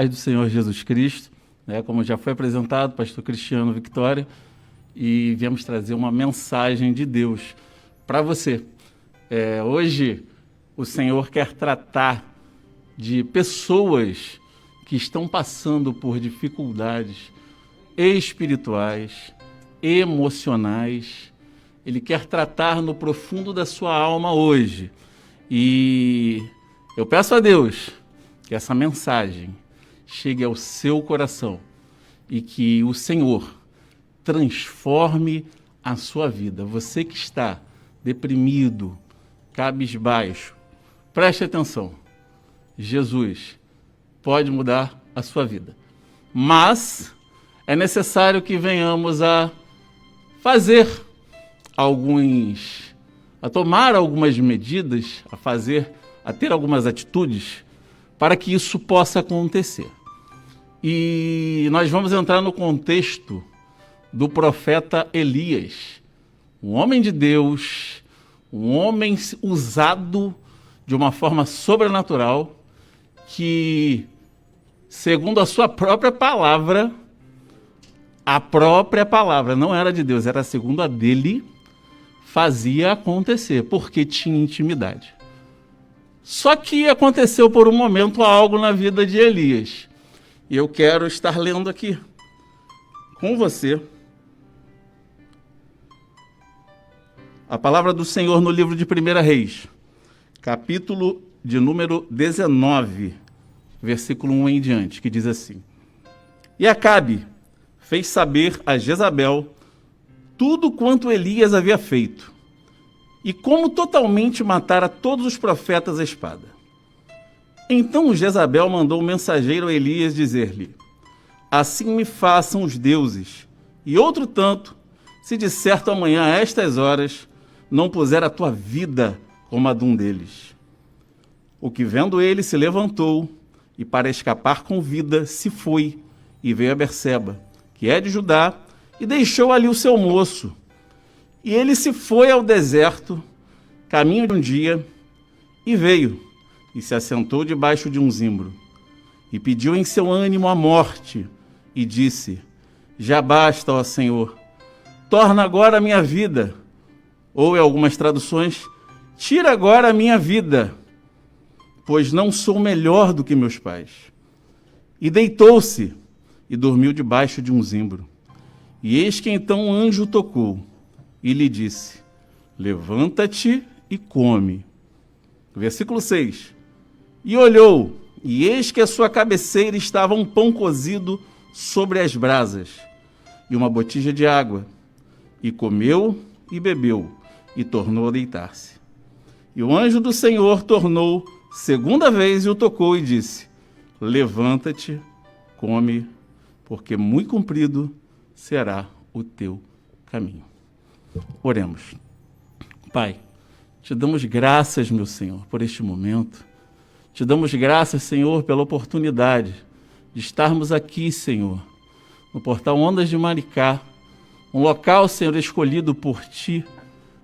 Paz do Senhor Jesus Cristo, né? Como já foi apresentado, pastor Cristiano Victória, e viemos trazer uma mensagem de Deus para você. Hoje, o Senhor quer tratar de pessoas que estão passando por dificuldades espirituais, emocionais. Ele quer tratar no profundo da sua alma hoje. E eu peço a Deus que essa mensagem chegue ao seu coração e que o Senhor transforme a sua vida. Você que está deprimido, cabisbaixo, preste atenção. Jesus pode mudar a sua vida. Mas é necessário que venhamos a tomar algumas medidas, a ter algumas atitudes para que isso possa acontecer. E nós vamos entrar no contexto do profeta Elias, um homem de Deus, um homem usado de uma forma sobrenatural, que, segundo a sua própria palavra, a própria palavra não era de Deus, era segundo a dele, fazia acontecer, porque tinha intimidade. Só que aconteceu por um momento algo na vida de Elias. E eu quero estar lendo aqui com você a palavra do Senhor no livro de 1 Reis, capítulo de número 19, versículo 1 em diante, que diz assim: E Acabe fez saber a Jezabel tudo quanto Elias havia feito, e como totalmente matara todos os profetas à espada. Então Jezabel mandou o mensageiro a Elias dizer-lhe: Assim me façam os deuses, e outro tanto, se de certo amanhã a estas horas não puser a tua vida como a de um deles. O que vendo ele se levantou, e para escapar com vida se foi, e veio a Berseba, que é de Judá, e deixou ali o seu moço. E ele se foi ao deserto, caminho de um dia, e veio, e se assentou debaixo de um zimbro, e pediu em seu ânimo a morte, e disse: Já basta, ó Senhor, torna agora a minha vida. Ou, em algumas traduções, tira agora a minha vida, pois não sou melhor do que meus pais. E deitou-se, e dormiu debaixo de um zimbro. E eis que então um anjo tocou, e lhe disse: Levanta-te e come. Versículo 6. E olhou, e eis que à sua cabeceira estava um pão cozido sobre as brasas, e uma botija de água. E comeu e bebeu, e tornou a deitar-se. E o anjo do Senhor tornou segunda vez e o tocou e disse: Levanta-te, come, porque muito comprido será o teu caminho. Oremos. Pai, te damos graças, meu Senhor, por este momento. Te damos graças, Senhor, pela oportunidade de estarmos aqui, Senhor, no portal Ondas de Maricá, um local, Senhor, escolhido por Ti,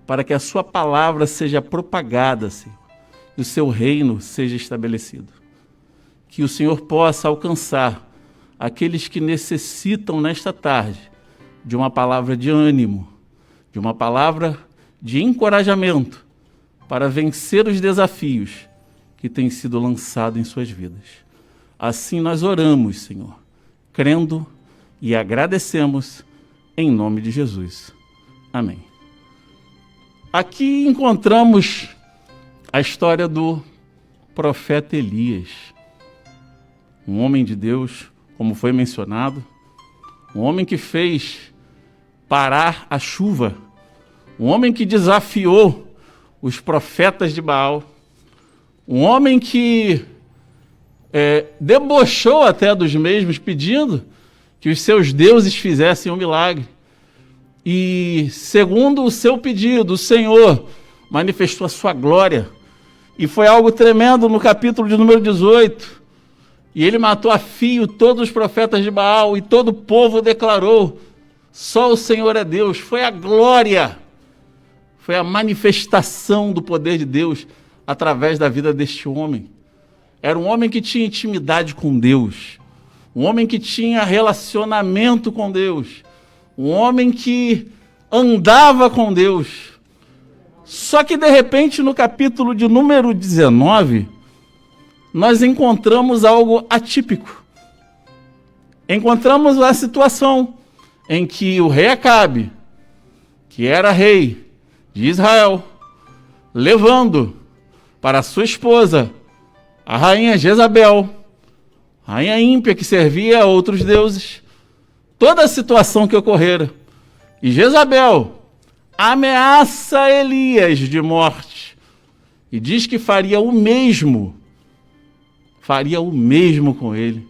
para que a Sua palavra seja propagada, Senhor, e o Seu reino seja estabelecido. Que o Senhor possa alcançar aqueles que necessitam nesta tarde de uma palavra de ânimo, de uma palavra de encorajamento para vencer os desafios que têm sido lançados em suas vidas. Assim nós oramos, Senhor, crendo e agradecemos em nome de Jesus. Amém. Aqui encontramos a história do profeta Elias, um homem de Deus, como foi mencionado, um homem que fez parar a chuva, um homem que desafiou os profetas de Baal, um homem que debochou até dos mesmos, pedindo que os seus deuses fizessem um milagre. E, segundo o seu pedido, o Senhor manifestou a sua glória. E foi algo tremendo no capítulo de número 18. E ele matou a fio todos os profetas de Baal, e todo o povo declarou: só o Senhor é Deus. Foi a glória, foi a manifestação do poder de Deus através da vida deste homem. Era um homem que tinha intimidade com Deus. um homem que tinha relacionamento com Deus, um homem que andava com Deus. Só que, de repente, no capítulo de número 19, nós encontramos algo atípico. Encontramos a situação em que o rei Acabe, que era rei de Israel, levando para sua esposa, a rainha Jezabel, rainha ímpia que servia a outros deuses, toda a situação que ocorrera. E Jezabel ameaça Elias de morte e diz que faria o mesmo com ele.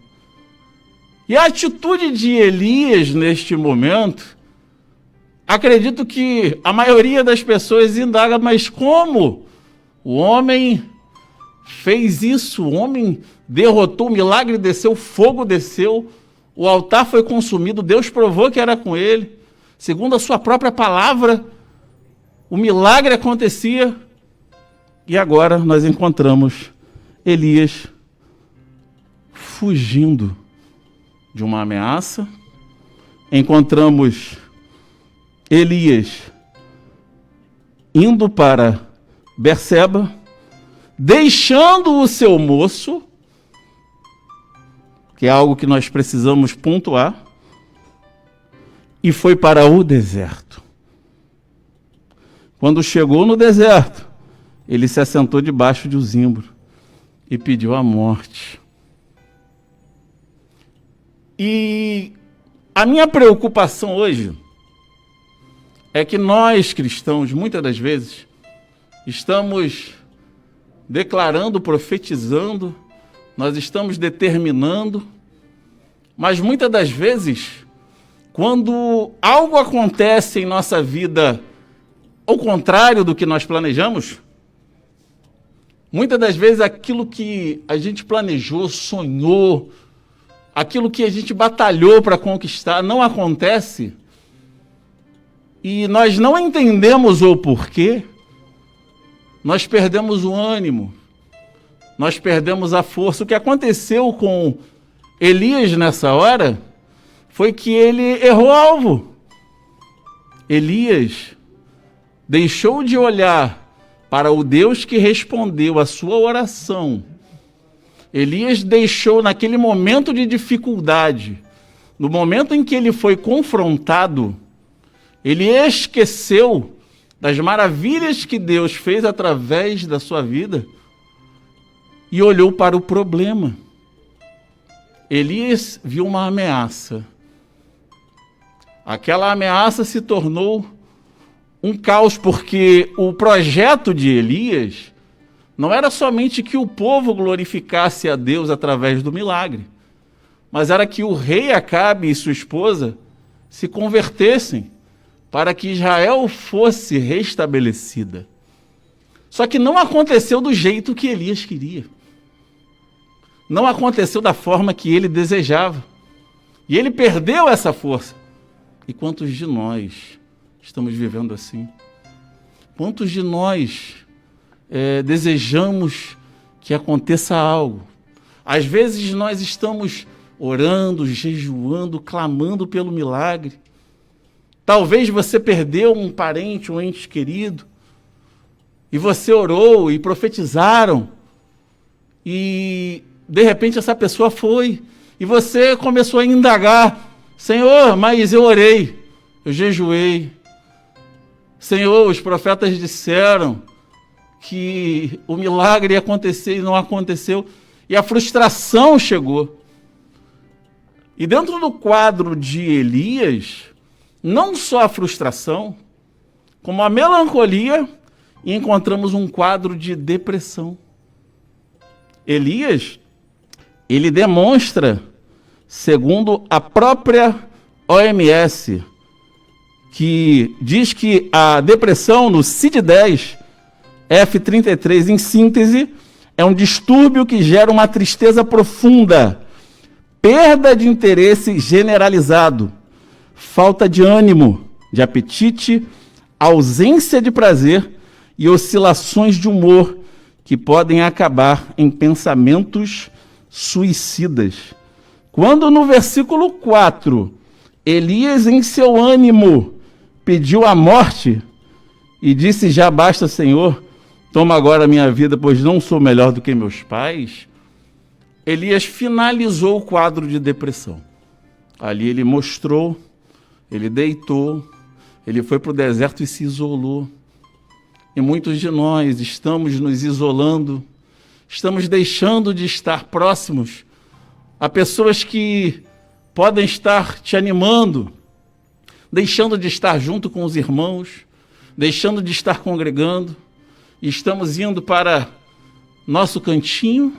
E a atitude de Elias neste momento, acredito que a maioria das pessoas indaga, mas como o homem fez isso? O homem derrotou, o milagre desceu, o fogo desceu, o altar foi consumido, Deus provou que era com ele. Segundo a sua própria palavra, o milagre acontecia. E agora nós encontramos Elias fugindo de uma ameaça. Encontramos Elias indo para Berseba, deixando o seu moço, que é algo que nós precisamos pontuar, e foi para o deserto. Quando chegou no deserto, ele se assentou debaixo de um zimbro e pediu a morte. E a minha preocupação hoje é que nós cristãos, muitas das vezes, estamos declarando, profetizando, nós estamos determinando, mas muitas das vezes, quando algo acontece em nossa vida ao contrário do que nós planejamos, muitas das vezes aquilo que a gente planejou, sonhou, aquilo que a gente batalhou para conquistar não acontece, e nós não entendemos o porquê, nós perdemos o ânimo, nós perdemos a força. O que aconteceu com Elias nessa hora foi que ele errou alvo. Elias deixou de olhar para o Deus que respondeu a sua oração. Elias deixou, naquele momento de dificuldade, no momento em que ele foi confrontado, ele esqueceu das maravilhas que Deus fez através da sua vida e olhou para o problema. Elias viu uma ameaça. Aquela ameaça se tornou um caos, porque o projeto de Elias não era somente que o povo glorificasse a Deus através do milagre, mas era que o rei Acabe e sua esposa se convertessem para que Israel fosse restabelecida. Só que não aconteceu do jeito que Elias queria. Não aconteceu da forma que ele desejava. E ele perdeu essa força. E quantos de nós estamos vivendo assim? Quantos de nós desejamos que aconteça algo? Às vezes nós estamos orando, jejuando, clamando pelo milagre. Talvez você perdeu um parente, um ente querido, e você orou e profetizaram, e de repente essa pessoa foi, e você começou a indagar: Senhor, mas eu orei, eu jejuei. Senhor, os profetas disseram que o milagre ia acontecer e não aconteceu, e a frustração chegou. E dentro do quadro de Elias, não só a frustração, como a melancolia, e encontramos um quadro de depressão. Elias, ele demonstra, segundo a própria OMS, que diz que a depressão no CID-10, F33, em síntese, é um distúrbio que gera uma tristeza profunda, perda de interesse generalizado, falta de ânimo, de apetite, ausência de prazer e oscilações de humor que podem acabar em pensamentos suicidas. Quando no versículo 4, Elias, em seu ânimo, pediu a morte e disse: já basta, Senhor, toma agora a minha vida, pois não sou melhor do que meus pais. Elias finalizou o quadro de depressão. Ali ele mostrou, ele deitou, ele foi para o deserto e se isolou. E muitos de nós estamos nos isolando, estamos deixando de estar próximos a pessoas que podem estar te animando, deixando de estar junto com os irmãos, deixando de estar congregando, e estamos indo para nosso cantinho,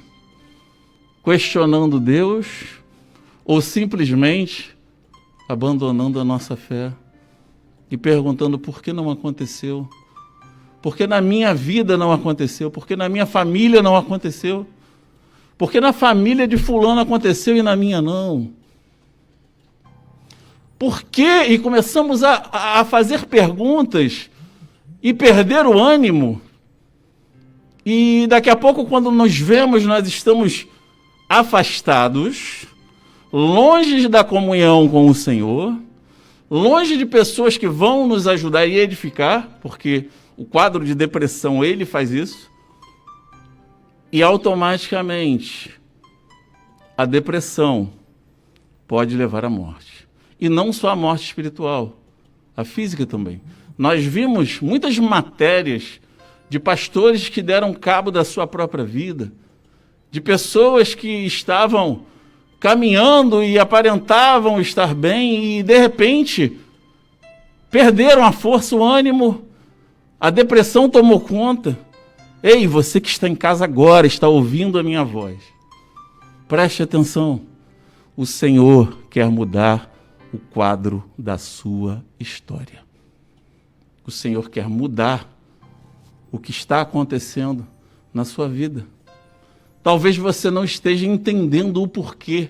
questionando Deus, ou simplesmente abandonando a nossa fé e perguntando por que não aconteceu, por que na minha vida não aconteceu, por que na minha família não aconteceu, por que na família de fulano aconteceu e na minha não. Por quê? E começamos a fazer perguntas e perder o ânimo. E daqui a pouco, quando nos vemos, nós estamos afastados, longe da comunhão com o Senhor, longe de pessoas que vão nos ajudar e edificar, porque o quadro de depressão, ele faz isso. E automaticamente, a depressão pode levar à morte. E não só a morte espiritual, a física também. Nós vimos muitas matérias de pastores que deram cabo da sua própria vida, de pessoas que estavam caminhando e aparentavam estar bem e, de repente, perderam a força, o ânimo, a depressão tomou conta. Ei, você que está em casa agora, está ouvindo a minha voz, preste atenção. O Senhor quer mudar o quadro da sua história. O Senhor quer mudar o que está acontecendo na sua vida. Talvez você não esteja entendendo o porquê,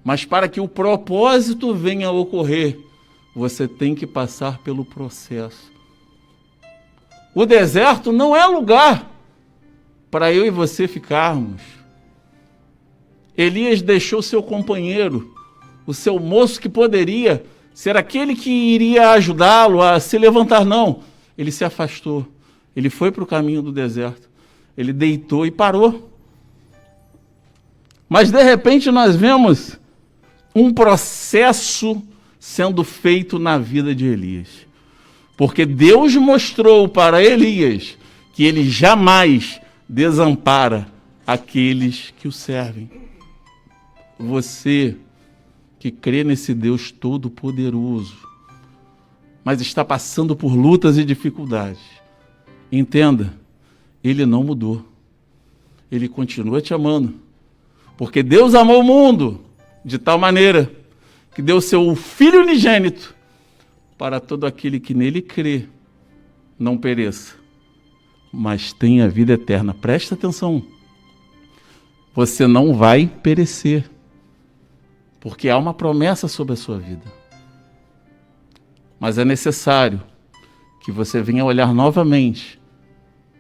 mas para que o propósito venha a ocorrer, você tem que passar pelo processo. O deserto não é lugar para eu e você ficarmos. Elias deixou seu companheiro, o seu moço que poderia ser aquele que iria ajudá-lo a se levantar. Não, ele se afastou. Ele foi para o caminho do deserto. Ele deitou e parou. Mas de repente nós vemos um processo sendo feito na vida de Elias. Porque Deus mostrou para Elias que ele jamais desampara aqueles que o servem. Você que crê nesse Deus todo-poderoso, mas está passando por lutas e dificuldades, entenda, ele não mudou. Ele continua te amando. Porque Deus amou o mundo de tal maneira que deu seu Filho unigênito para todo aquele que nele crê, não pereça, mas tenha vida eterna. Presta atenção. Você não vai perecer, porque há uma promessa sobre a sua vida. Mas é necessário que você venha olhar novamente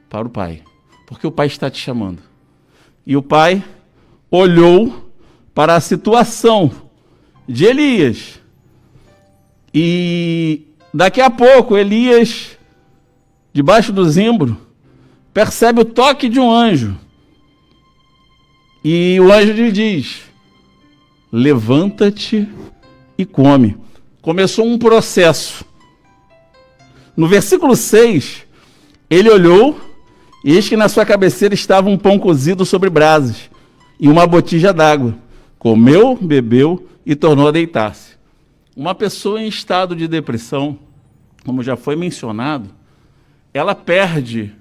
para o Pai, porque o Pai está te chamando. E o Pai olhou para a situação de Elias. E daqui a pouco, Elias, debaixo do zimbro, percebe o toque de um anjo. E o anjo lhe diz: levanta-te e come. Começou um processo. No versículo 6, ele olhou, e eis que na sua cabeceira estava um pão cozido sobre brasas e uma botija d'água. Comeu, bebeu e tornou a deitar-se. Uma pessoa em estado de depressão, como já foi mencionado, ela perde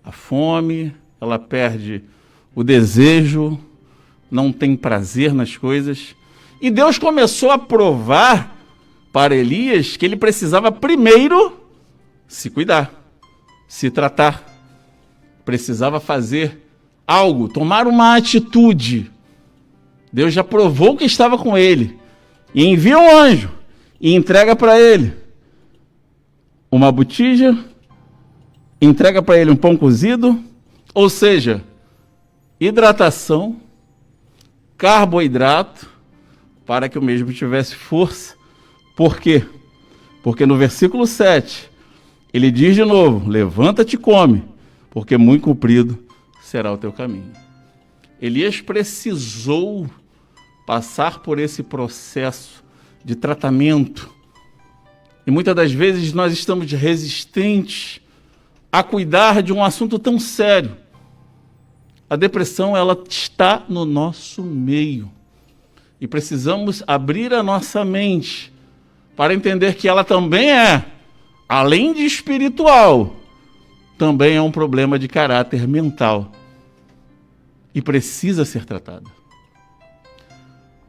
a fome, ela perde o desejo, não tem prazer nas coisas. E Deus começou a provar para Elias que ele precisava primeiro se cuidar, se tratar. Precisava fazer algo, tomar uma atitude. Deus já provou que estava com ele. E envia um anjo e entrega para ele uma botija, entrega para ele um pão cozido, ou seja, hidratação, carboidrato para que o mesmo tivesse força. Por quê? Porque no versículo 7, ele diz de novo: levanta-te e come, porque muito comprido será o teu caminho. Elias precisou passar por esse processo de tratamento. E muitas das vezes nós estamos resistentes a cuidar de um assunto tão sério. A depressão, ela está no nosso meio. E precisamos abrir a nossa mente para entender que ela também é, além de espiritual, também é um problema de caráter mental. E precisa ser tratada.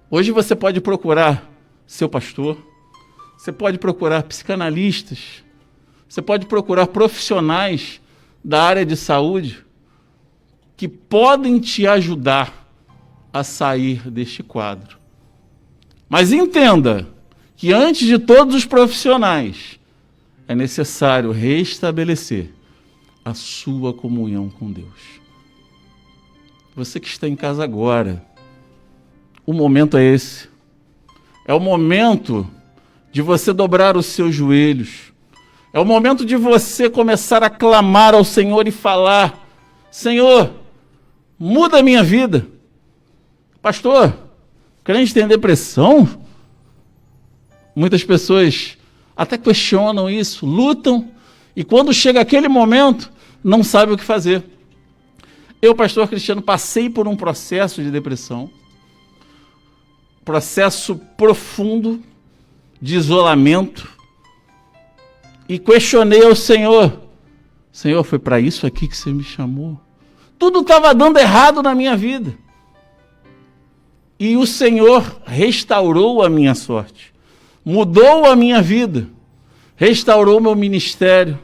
Hoje você pode procurar seu pastor, você pode procurar psicanalistas, você pode procurar profissionais da área de saúde que podem te ajudar a sair deste quadro. Mas entenda que antes de todos os profissionais, é necessário restabelecer a sua comunhão com Deus. Você que está em casa agora, o momento é esse. É o momento de você dobrar os seus joelhos. É o momento de você começar a clamar ao Senhor e falar: Senhor, muda a minha vida. Pastor, crente tem depressão? Muitas pessoas até questionam isso, lutam, e quando chega aquele momento, não sabem o que fazer. Eu, pastor Cristiano, passei por um processo de depressão, processo profundo de isolamento, e questionei ao Senhor: Senhor, foi para isso aqui que você me chamou? Tudo estava dando errado na minha vida. E o Senhor restaurou a minha sorte, mudou a minha vida, restaurou meu ministério,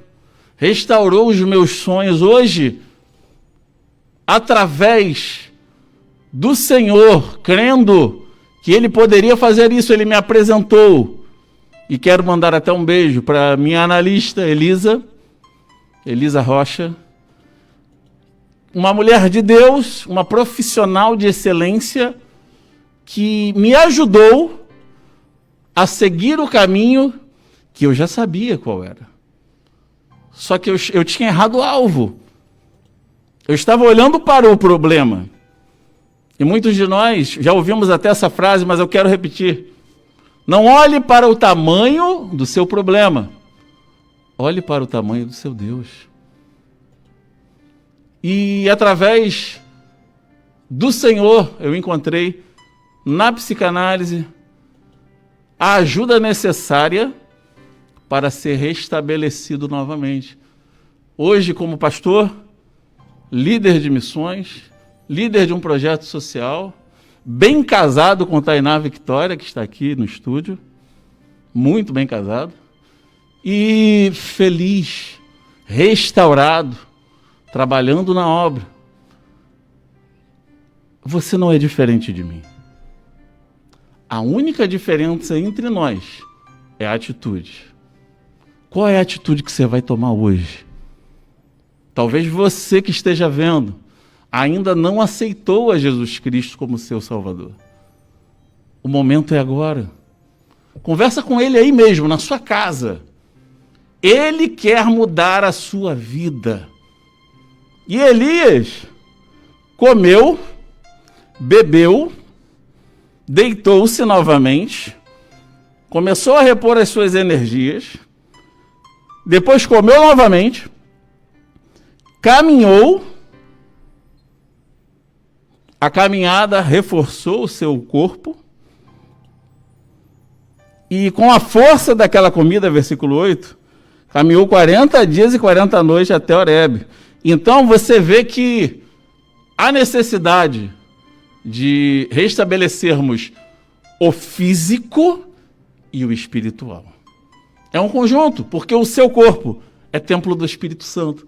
restaurou os meus sonhos. Hoje, através do Senhor, crendo que Ele poderia fazer isso, Ele me apresentou. E quero mandar até um beijo para minha analista, Elisa Rocha, uma mulher de Deus, uma profissional de excelência, que me ajudou a seguir o caminho que eu já sabia qual era. Só que eu tinha errado o alvo. Eu estava olhando para o problema. E muitos de nós já ouvimos até essa frase, mas eu quero repetir. Não olhe para o tamanho do seu problema. Olhe para o tamanho do seu Deus. E através do Senhor eu encontrei na psicanálise a ajuda necessária para ser restabelecido novamente. Hoje, como pastor, líder de missões, líder de um projeto social, bem casado com Tainá Victória, que está aqui no estúdio, muito bem casado, e feliz, restaurado, trabalhando na obra. Você não é diferente de mim. A única diferença entre nós é a atitude. Qual é a atitude que você vai tomar hoje? Talvez você que esteja vendo ainda não aceitou a Jesus Cristo como seu Salvador. O momento é agora. Conversa com Ele aí mesmo, na sua casa. Ele quer mudar a sua vida. E Elias comeu, bebeu, deitou-se novamente, começou a repor as suas energias, depois comeu novamente, caminhou, a caminhada reforçou o seu corpo, e com a força daquela comida, versículo 8, caminhou 40 dias e 40 noites até Horebe. Então você vê que há necessidade de restabelecermos o físico e o espiritual. É um conjunto, porque o seu corpo é templo do Espírito Santo,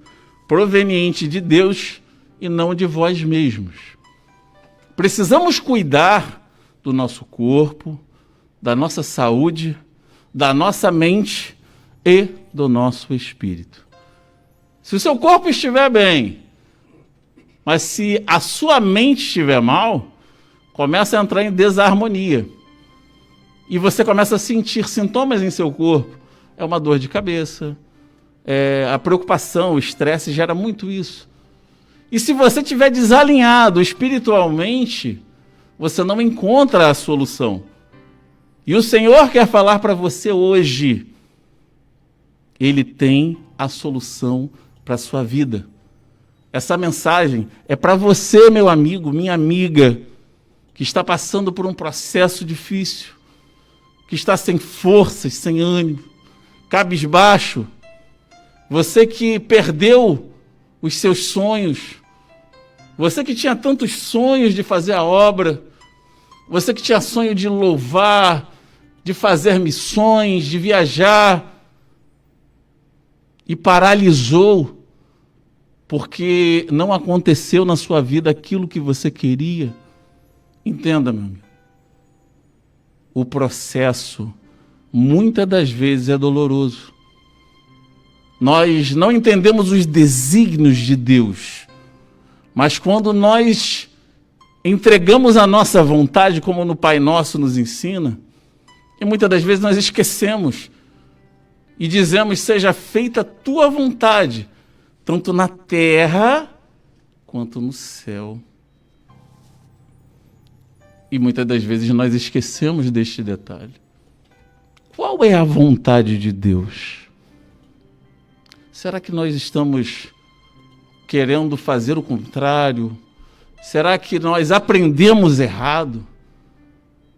proveniente de Deus e não de vós mesmos. Precisamos cuidar do nosso corpo, da nossa saúde, da nossa mente e do nosso espírito. Se o seu corpo estiver bem, mas se a sua mente estiver mal, começa a entrar em desarmonia. e você começa a sentir sintomas em seu corpo. É uma dor de cabeça, a preocupação, o estresse gera muito isso. E se você estiver desalinhado espiritualmente, você não encontra a solução. E o Senhor quer falar para você hoje. Ele tem a solução para a sua vida. Essa mensagem é para você, meu amigo, minha amiga, que está passando por um processo difícil, que está sem forças, sem ânimo, cabisbaixo. Você que perdeu os seus sonhos, você que tinha tantos sonhos de fazer a obra, você que tinha sonho de louvar, de fazer missões, de viajar, e paralisou, porque não aconteceu na sua vida aquilo que você queria. Entenda, meu amigo. O processo, muitas das vezes, é doloroso. Nós não entendemos os desígnios de Deus, mas quando nós entregamos a nossa vontade, como no Pai Nosso nos ensina, e muitas das vezes nós esquecemos e dizemos: seja feita a tua vontade, tanto na terra quanto no céu. E muitas das vezes nós esquecemos deste detalhe. Qual é a vontade de Deus? Será que nós estamos querendo fazer o contrário? Será que nós aprendemos errado?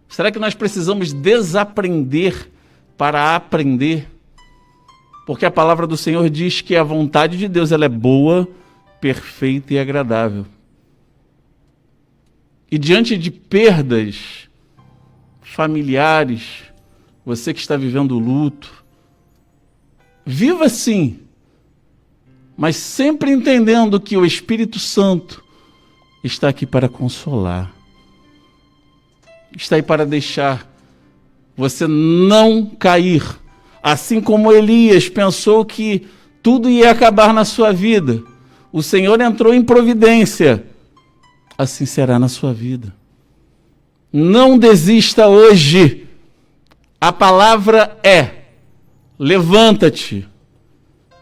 Será que nós precisamos desaprender para aprender? Porque a palavra do Senhor diz que a vontade de Deus ela é boa, perfeita e agradável. E diante de perdas familiares, você que está vivendo luto, viva sim, mas sempre entendendo que o Espírito Santo está aqui para consolar. Está aí para deixar você não cair. Assim como Elias pensou que tudo ia acabar na sua vida, o Senhor entrou em providência. Assim será na sua vida. Não desista hoje. A palavra é: levanta-te,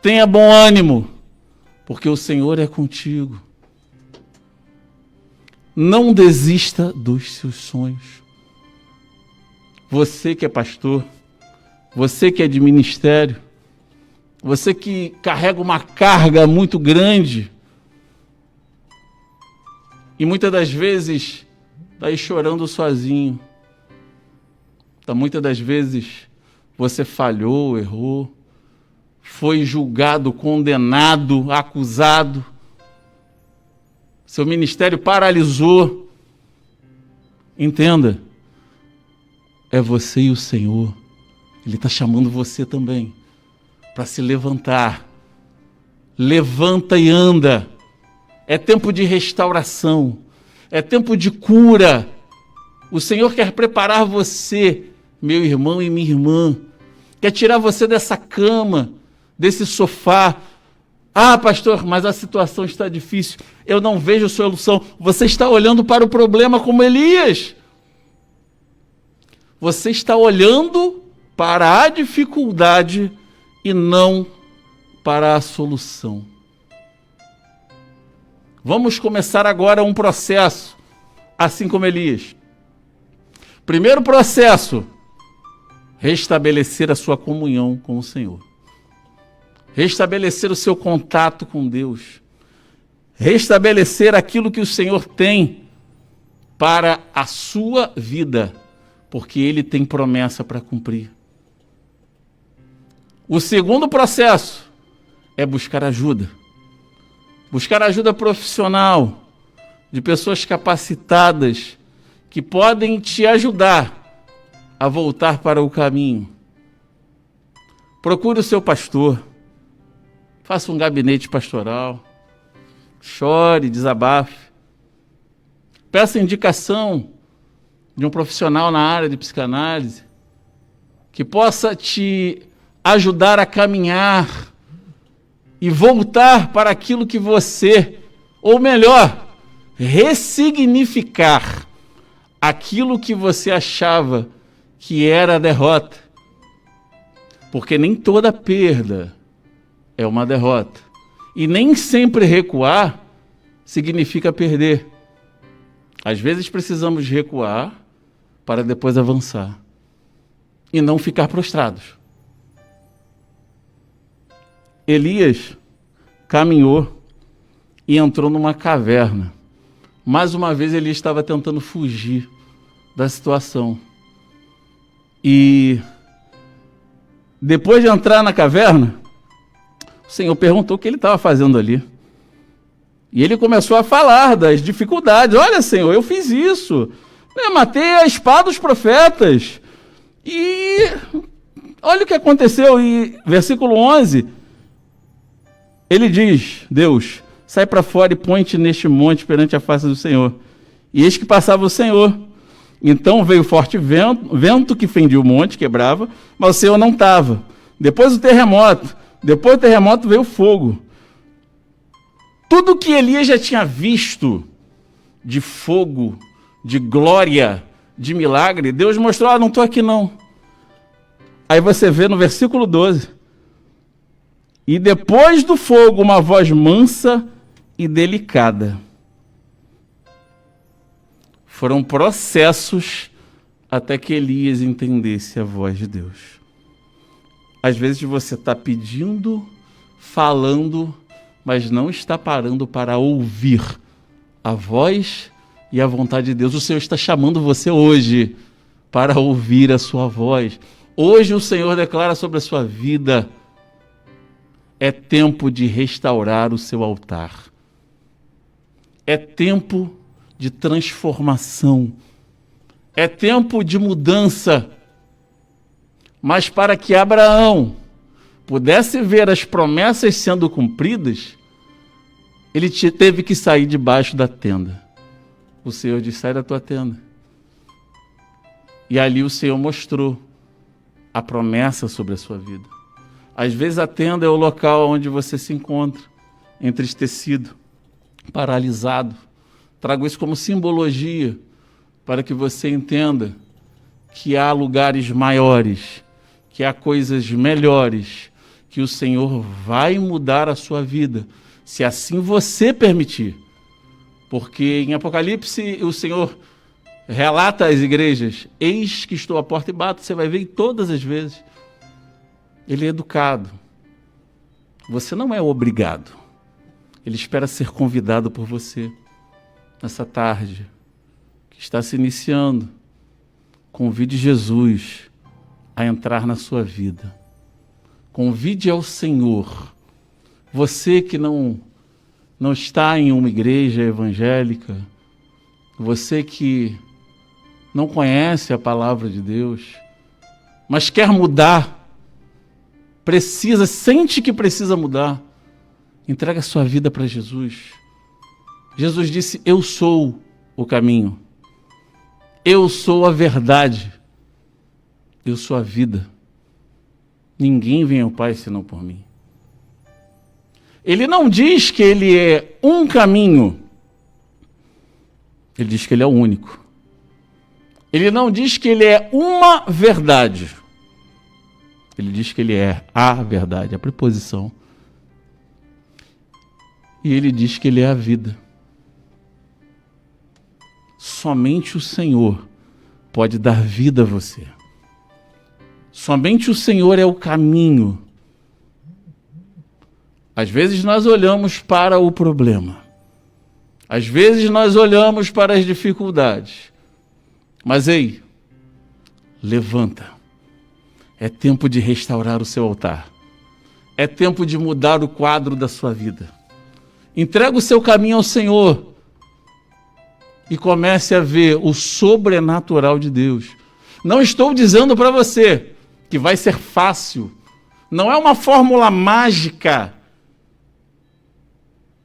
tenha bom ânimo, porque o Senhor é contigo. Não desista dos seus sonhos. Você que é pastor, você que é de ministério, você que carrega uma carga muito grande e muitas das vezes está aí chorando sozinho. Muitas das vezes você falhou, errou, foi julgado, condenado, acusado. Seu ministério paralisou. Entenda, é você e o Senhor. Ele está chamando você também para se levantar. Levanta e anda. É tempo de restauração. É tempo de cura. O Senhor quer preparar você, meu irmão e minha irmã. Quer tirar você dessa cama, desse sofá. Ah, pastor, mas a situação está difícil. Eu não vejo solução. Você está olhando para o problema como Elias. Você está olhando para a dificuldade e não para a solução. Vamos começar agora um processo, assim como Elias. Primeiro processo, restabelecer a sua comunhão com o Senhor. Restabelecer o seu contato com Deus. Restabelecer aquilo que o Senhor tem para a sua vida, porque Ele tem promessa para cumprir. O segundo processo é buscar ajuda. Buscar ajuda profissional, de pessoas capacitadas, que podem te ajudar a voltar para o caminho. Procure o seu pastor, faça um gabinete pastoral, chore, desabafe, peça indicação de um profissional na área de psicanálise, que possa te ajudar a caminhar e voltar para aquilo que você, ou melhor, ressignificar aquilo que você achava que era a derrota. Porque nem toda perda é uma derrota. E nem sempre recuar significa perder. Às vezes precisamos recuar para depois avançar. E não ficar prostrados. Elias caminhou e entrou numa caverna. Mais uma vez ele estava tentando fugir da situação. E depois de entrar na caverna, o Senhor perguntou o que ele estava fazendo ali. E ele começou a falar das dificuldades. Olha, Senhor, eu fiz isso. Eu matei a espada dos profetas. E olha o que aconteceu. E versículo 11, ele diz, Deus, sai para fora e põe-te neste monte perante a face do Senhor. E eis que passava o Senhor. Então veio forte vento que fendia o monte, quebrava, mas o Senhor não estava. Depois do terremoto veio fogo. Tudo que Elias já tinha visto de fogo, de glória, de milagre, Deus mostrou, não estou aqui não. Aí você vê no versículo 12, e depois do fogo uma voz mansa e delicada. Foram processos até que Elias entendesse a voz de Deus. Às vezes você está pedindo, falando, mas não está parando para ouvir a voz e a vontade de Deus. O Senhor está chamando você hoje para ouvir a sua voz. Hoje o Senhor declara sobre a sua vida: é tempo de restaurar o seu altar. É tempo de transformação. É tempo de mudança. Mas para que Abraão pudesse ver as promessas sendo cumpridas, ele teve que sair debaixo da tenda. O Senhor disse: sai da tua tenda. E ali o Senhor mostrou a promessa sobre a sua vida. Às vezes a tenda é o local onde você se encontra, entristecido, paralisado. Trago isso como simbologia para que você entenda que há lugares maiores, que há coisas melhores, que o Senhor vai mudar a sua vida, se assim você permitir. Porque em Apocalipse o Senhor relata às igrejas: eis que estou à porta e bato. Você vai ver todas as vezes. Ele é educado. Você não é obrigado. Ele espera ser convidado por você. Nessa tarde que está se iniciando, convide Jesus a entrar na sua vida. Convide ao Senhor. Você que não está em uma igreja evangélica, você que não conhece a palavra de Deus, mas quer mudar, sente que precisa mudar, entrega a sua vida para Jesus. Jesus disse: eu sou o caminho, eu sou a verdade, eu sou a vida. Ninguém vem ao Pai senão por mim. Ele não diz que ele é um caminho, ele diz que ele é o único. Ele não diz que ele é uma verdade, ele diz que ele é a verdade, a preposição. E ele diz que ele é a vida. Somente o Senhor pode dar vida a você. Somente o Senhor é o caminho. Às vezes nós olhamos para o problema. Às vezes nós olhamos para as dificuldades. Mas ei, levanta. É tempo de restaurar o seu altar. É tempo de mudar o quadro da sua vida. Entrega o seu caminho ao Senhor e comece a ver o sobrenatural de Deus. Não estou dizendo para você que vai ser fácil. Não é uma fórmula mágica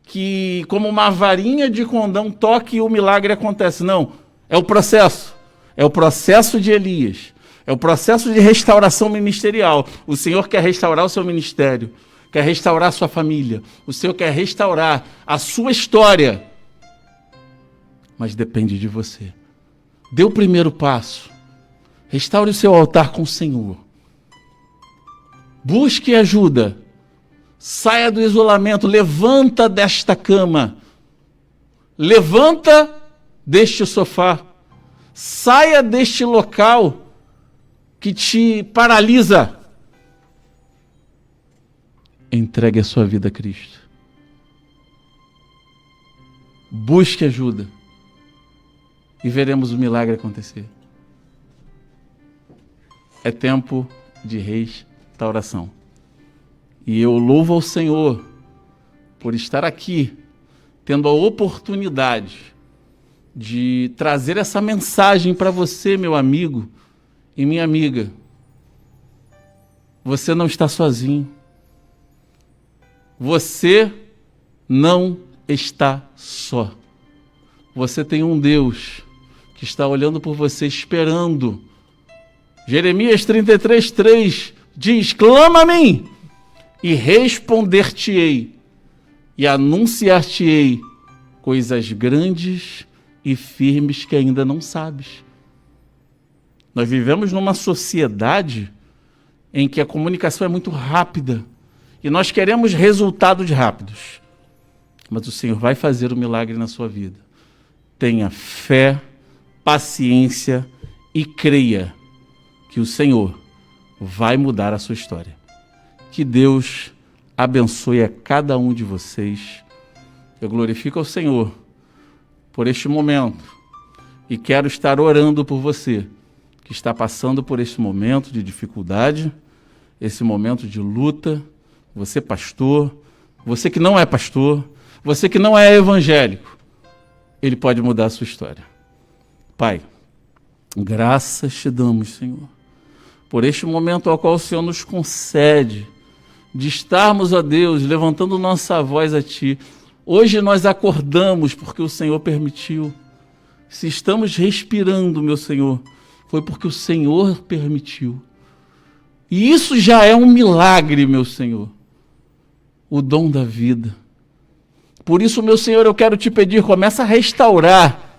que, como uma varinha de condão, toque e o milagre acontece. Não, é o processo. É o processo de Elias. É o processo de restauração ministerial. O Senhor quer restaurar o seu ministério, quer restaurar a sua família. O Senhor quer restaurar a sua história. Mas depende de você. Dê o primeiro passo. Restaure o seu altar com o Senhor. Busque ajuda. Saia do isolamento. Levanta desta cama. Levanta deste sofá. Saia deste local que te paralisa. Entregue a sua vida a Cristo. Busque ajuda. E veremos o milagre acontecer. É tempo de restauração. E eu louvo ao Senhor por estar aqui, tendo a oportunidade de trazer essa mensagem para você, meu amigo e minha amiga. Você não está sozinho. Você não está só. Você tem um Deus que está olhando por você, esperando. Jeremias 33:3 diz: clama a mim e responder-te-ei e anunciar-te-ei coisas grandes e firmes que ainda não sabes. Nós vivemos numa sociedade em que a comunicação é muito rápida e nós queremos resultados rápidos. Mas o Senhor vai fazer o milagre na sua vida. Tenha fé, paciência e creia que o Senhor vai mudar a sua história. Que Deus abençoe a cada um de vocês. Eu glorifico ao Senhor por este momento e quero estar orando por você que está passando por esse momento de dificuldade, esse momento de luta. Você pastor, você que não é pastor, você que não é evangélico, Ele pode mudar a sua história. Pai, graças te damos, Senhor, por este momento ao qual o Senhor nos concede de estarmos, ó Deus, levantando nossa voz a Ti. Hoje nós acordamos porque o Senhor permitiu. Se estamos respirando, meu Senhor, foi porque o Senhor permitiu. E isso já é um milagre, meu Senhor, o dom da vida. Por isso, meu Senhor, eu quero te pedir, começa a restaurar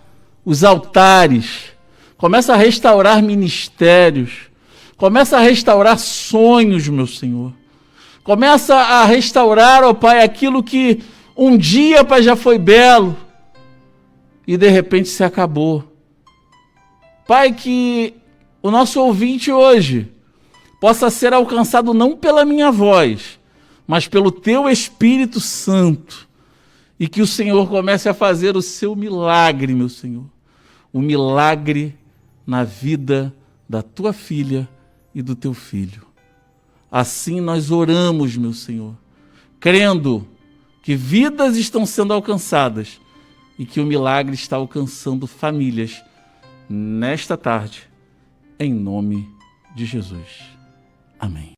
os altares, começa a restaurar ministérios, começa a restaurar sonhos, meu Senhor. Começa a restaurar, ó Pai, aquilo que um dia, Pai, já foi belo e de repente se acabou. Pai, que o nosso ouvinte hoje possa ser alcançado não pela minha voz, mas pelo Teu Espírito Santo. E que o Senhor comece a fazer o Seu milagre, meu Senhor. O milagre na vida da Tua filha e do Teu filho. Assim nós oramos, meu Senhor, crendo que vidas estão sendo alcançadas e que o milagre está alcançando famílias nesta tarde, em nome de Jesus. Amém.